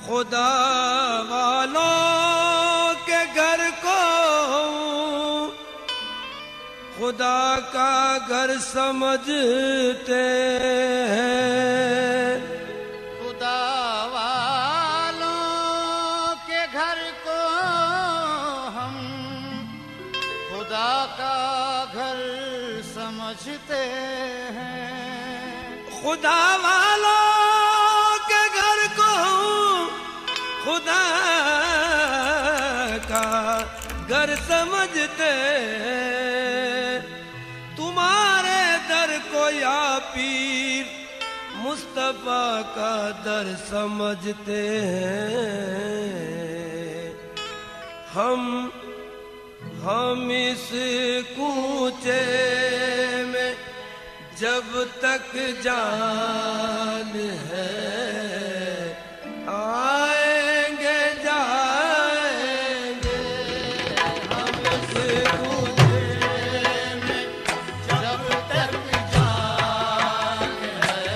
खुदा वालों के घर को खुदा का घर समझते हैं। खुदा वालों के घर को हम खुदा का घर समझते हैं। खुदा वालों के घर को खुदा का घर समझते हैं। तुम्हारे दर को या पीर मुस्तफा का दर समझते हैं। हम इस कूचे में जब तक जान है आएंगे जाएंगे। हम इस कूचे में जब तक जान है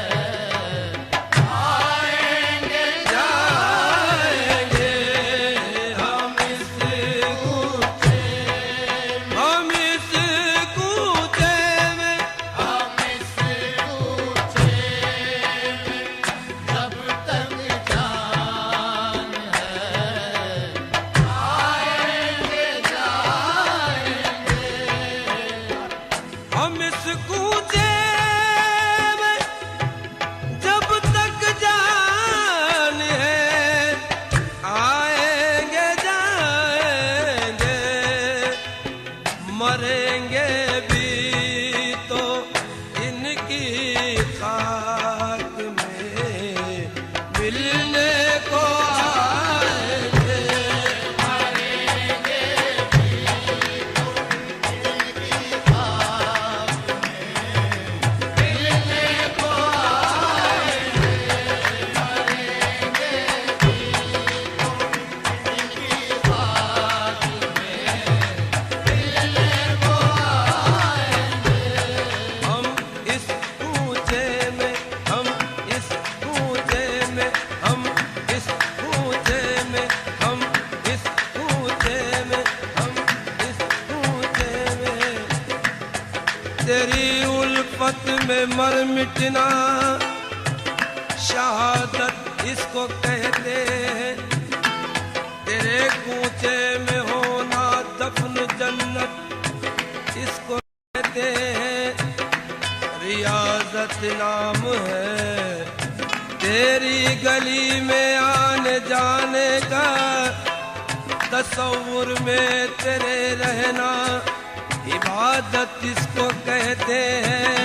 आएंगे जाएंगे। हम इस कूचे में हम इस कूचे में जब तक जान है आएंगे जाएंगे। हम इस कूचे में जब तक जान है आएंगे जाएंगे। मरेंगे भी तो इनकी खाक में मिलने को आएंगे। मरेंगे भी तो इनकी खाक में मिलने को आएंगे। मरेंगे भी तो इनकी खाक में मिलने को आएंगे। हम इस कूचे में हम इस कूचे में हम इस कूचे में हम इस कूचे में हम इस कूचे में तेरी उल्फत में मर मिटना शहादत इसको कहते हैं। तेरे कूचे में होना दफन जन्नत इसको कहते हैं। रियाजत नाम है तेरी गली में आने जाने का। तसव्वुर में तेरे रहना इबादत इसको कहते हैं।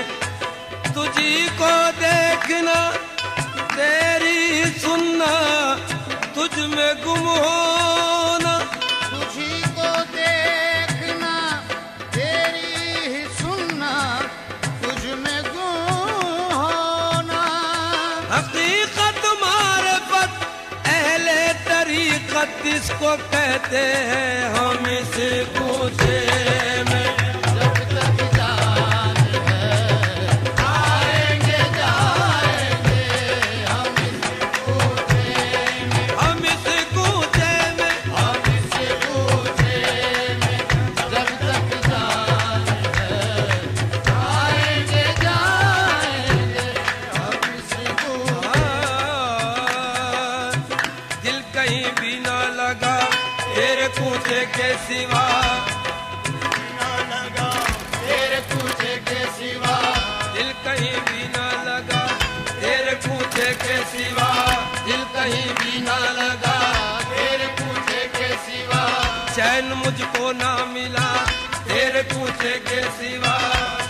तुझी को देखना तेरी सुनना तुझ में गुम होना। तुझी को देखना तेरी ही सुनना तुझ में गुम होना। हकीकत मारिफत अहले तरीकत इसको कहते हैं। हम इस कूचे में जब तक जान है आएंगे जाएंगे। हम इस कूचे में हम इस कूचे में हम इस कूचे में जब तक जान है आएंगे जाएंगे। हम इस कूचे दिल कहीं भी ना लगा तेरे कूचे के सिवा। तेरे कूचे के सिवा दिल कहीं भी ना लगा तेरे कूचे के सिवा। दिल कहीं भी ना लगा तेरे कूचे के सिवा। चैन मुझको ना मिला तेरे कूचे के सिवा।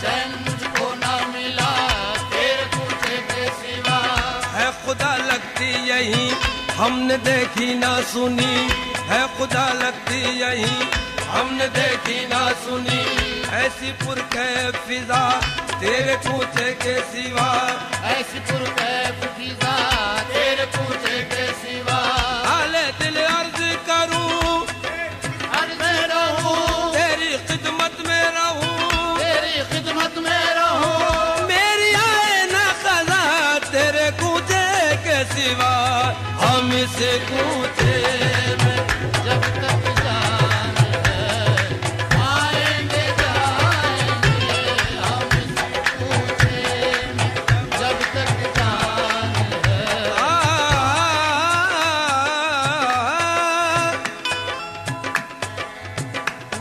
चैन मुझको ना मिला तेरे कूचे के सिवा। है खुदा लगती यही हमने देखी ना सुनी। है खुदा लगती यही हमने देखी ना सुनी। ऐसी पुरखैफ फिजा तेरे कूचे के सिवा। ऐसी पुरकैफ फिजा तेरे कूचे के सिवा। हाले दिल अर्ज करूं अर्ज़ में रहूं तेरी खिदमत में रहूं। तेरी खिदमत में रहूं। मेरी आए ना खजा तेरे कूचे के सिवा। हम इस कूचे में। जब तक जान है आएंगे जाएंगे हम इस कूचे में। जब तक जान है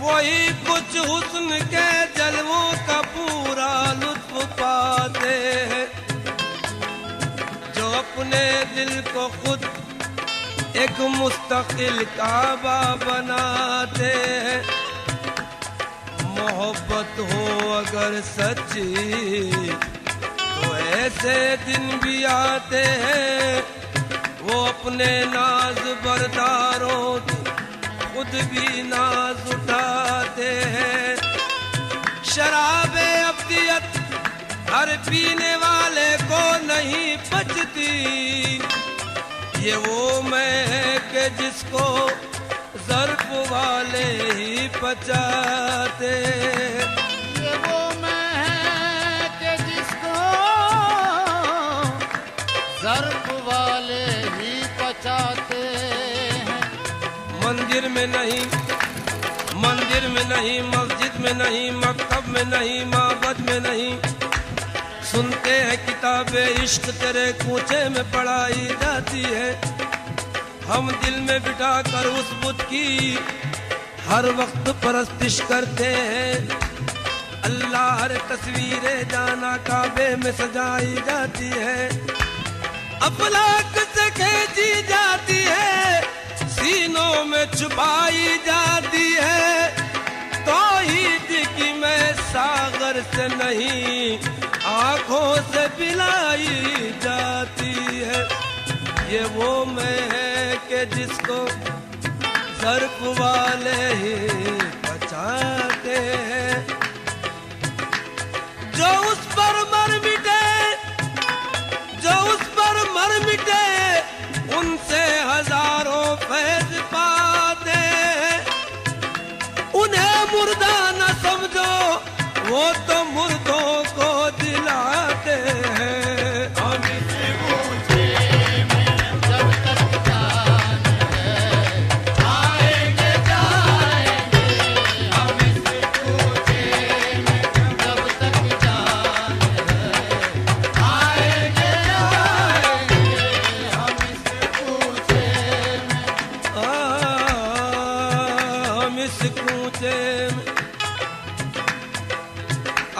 वही कुछ हुस्न के जलवों का पूरा लुत्फ पाते हैं, जो अपने दिल को खुद एक मुस्तकिल काबा बनाते हैं। मोहब्बत हो अगर सच्ची तो ऐसे दिन भी आते हैं, वो अपने नाज बरदारों की खुद भी नाज उठाते हैं। शराबे अब्दियत हर पीने वाले को नहीं बचती, ये वो मैं है कि जिसको ज़र्फ़ वाले ही पचाते। ये वो मैं है कि जिसको ज़र्फ़ वाले ही पचाते हैं। मंदिर में नहीं, मंदिर में नहीं, मस्जिद में नहीं, मकतब में नहीं, माबद में नहीं, सुनते हैं किताबें इश्क तेरे कूचे में पढ़ाई जाती है। हम दिल में बिठा कर उस बुत की हर वक्त परस्तिश करते हैं। अल्लाह हर तस्वीरें जाना काबे में सजाई जाती है, अफलाक से खींची जाती है, सीनों में छुपाई जाती है। तौहीद की मैं सागर से नहीं आंखों से पिलाई जाती है। ये वो मैं है कि जिसको ज़र्फ़ वाले ही बचाते हैं, जो उस पर मर मिटे, जो उस पर मर मिटे, उनसे हजारों फैज़ पाते हैं। उन्हें मुर्दा न समझो, वो तो मुर्दों को दिलाते हैं। हम इस कूचे में जब तक जान है आएंगे जाएंगे हम इस कूचे में। जब तक जान है आएंगे जाएंगे हम इस कूचे में। हम इस कूचे में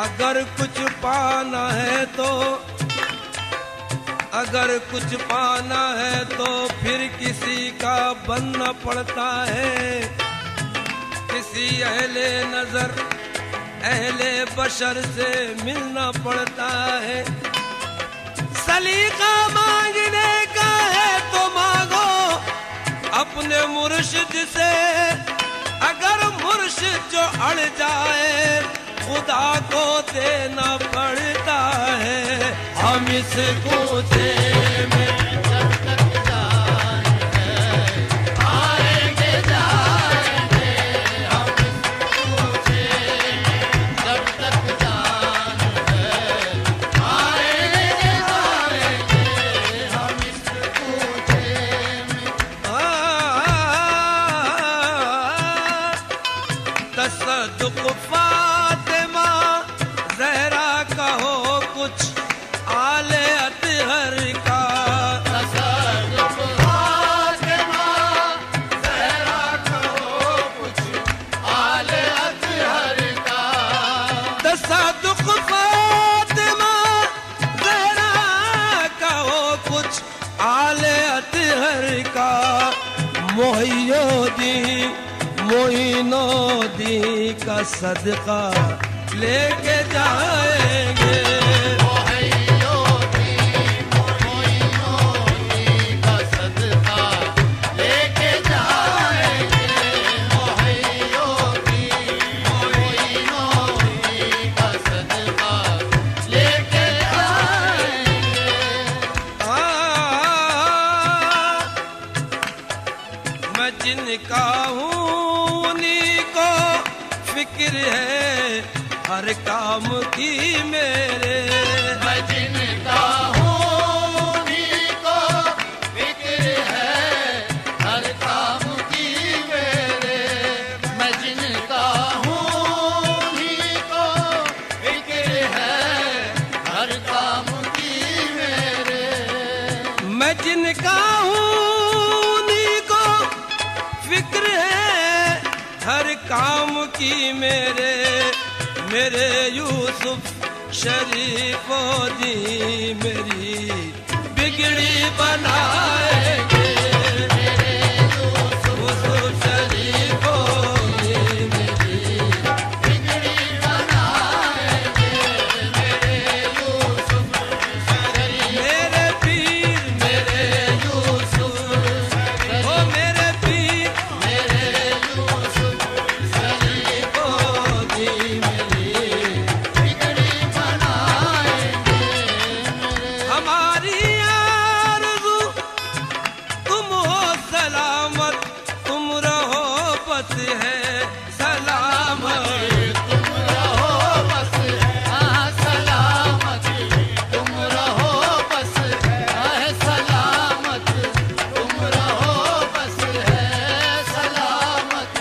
अगर कुछ पाना है तो, अगर कुछ पाना है तो फिर किसी का बनना पड़ता है। किसी अहले नजर अहले बशर से मिलना पड़ता है। सलीका मांगने का है तो मांगो अपने मुर्शिद से, अगर मुर्शिद जो अड़ जाए खुदा को देना पड़ता है। हम इस कूचे में जब तक जान है आएंगे जाएंगे हम इस कूचे में। जब तक जान है आएंगे जाएंगे हम इस कूचे में। तसद्दुक़ फातिमा ज़हरा का हो कुछ आले अतहर का। तसद्दुक़ फातिमा ज़हरा का हो कुछ आले अतहर का। तसद्दुक़ फातिमा ज़हरा का हो कुछ आले अतहर का। मोइनुद्दीन का सदका लेके जाएंगे। मोइनुद्दीन का सदका लेके जाएंगे। मोइनुद्दीन का सदका लेके जाएंगे। मैं जिनका हूँ उन्हीं को फिक्र है हर काम की मेरे। मैं जिनका हूँ उन्हीं को फिक्र है काम की मेरे यूसुफ शरीफों दी मेरी बिगड़ी बनाएंगे। मेरे यूसुफ शरीफों दी मेरी बिगड़ी बनाएंगे। मेरे यूसुफ शरीफ मेरे पीर मेरे यूसुफ ओ मेरे पीर मेरे यूसुफ शरीफों दी मेरी बिगड़ी बनाएंगे। हमारी आरज़ू तुम हो सलामत, तुम रहो बस है सलामत। तुम रहो बस हाँ सलामत, तुम रहो बस है सलामत, तुम रहो बस है सलामत,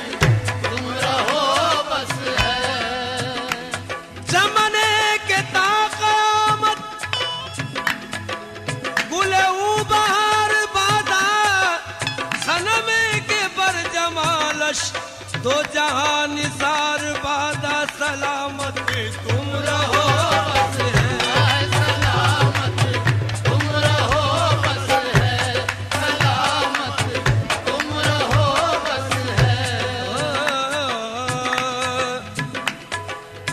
तुम रहो बस है। जमने के ताक़ामत गुले उबार बादा सनमे के बर जमालश दो जहां निसार बादा सलामत तुम रहो बस है सलामत, तुम रहो बस है सलामत, तुम रहो बस है।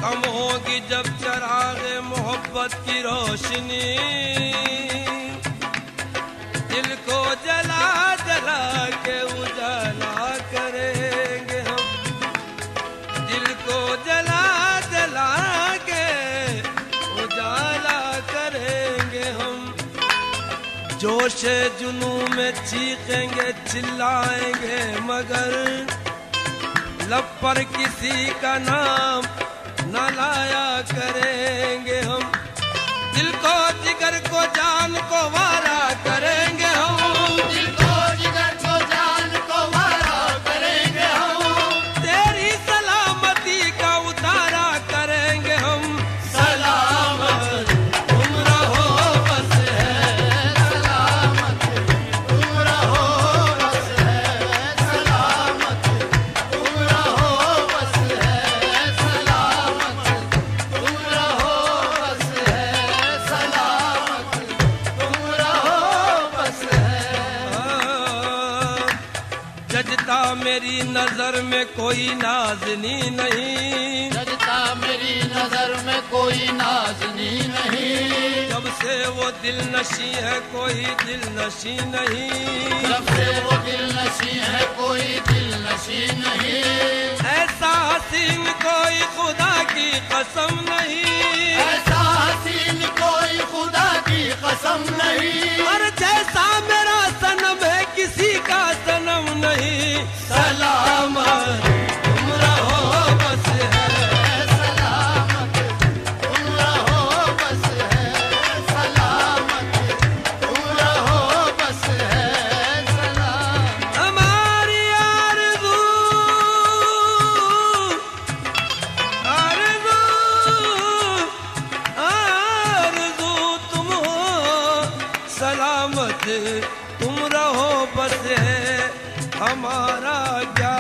कम होगी जब चराग मोहब्बत की रोशनी, दिल को जला जला के उजाला करेंगे हम, दिल को जला जला के उजाला करेंगे हम। जोश जुनू में चीखेंगे चिल्लाएंगे मगर लब पर किसी का नाम न लाया करेंगे हम। दिल को जिगर को जान को वारा करेंगे हम, दिल को जिगर को जान को वारा करेंगे हम। तेरी सलामती का उतारा करेंगे हम। सलामत तुम रहो बस है सलामत, तुम रहो बस है सलामत, तुम रहो बस है सलामत, तुम रहो बस है सलामत, तुम रहो बस है। जजता मेरी नजर में कोई नाज़नी नहीं, जजता मेरी नजर में कोई नाज़नी नहीं, जब से वो दिल नशी है कोई दिल नशी नहीं। जब से वो दिल नशी है कोई दिल नशी नहीं। ऐसा हसीन कोई खुदा की कसम नहीं, ऐसा हसीन कोई खुदा की कसम नहीं। और जैसा मेरा सनम है किसी का सनम नहीं। सलामत तुम रहो बस है सलामत, तुम रहो बस है सलामत, तुम रहो बस है सलामत। हमारी आरज़ू आरज़ू आरज़ू तुम हो सलामत, तुम रहो बस है हमारा क्या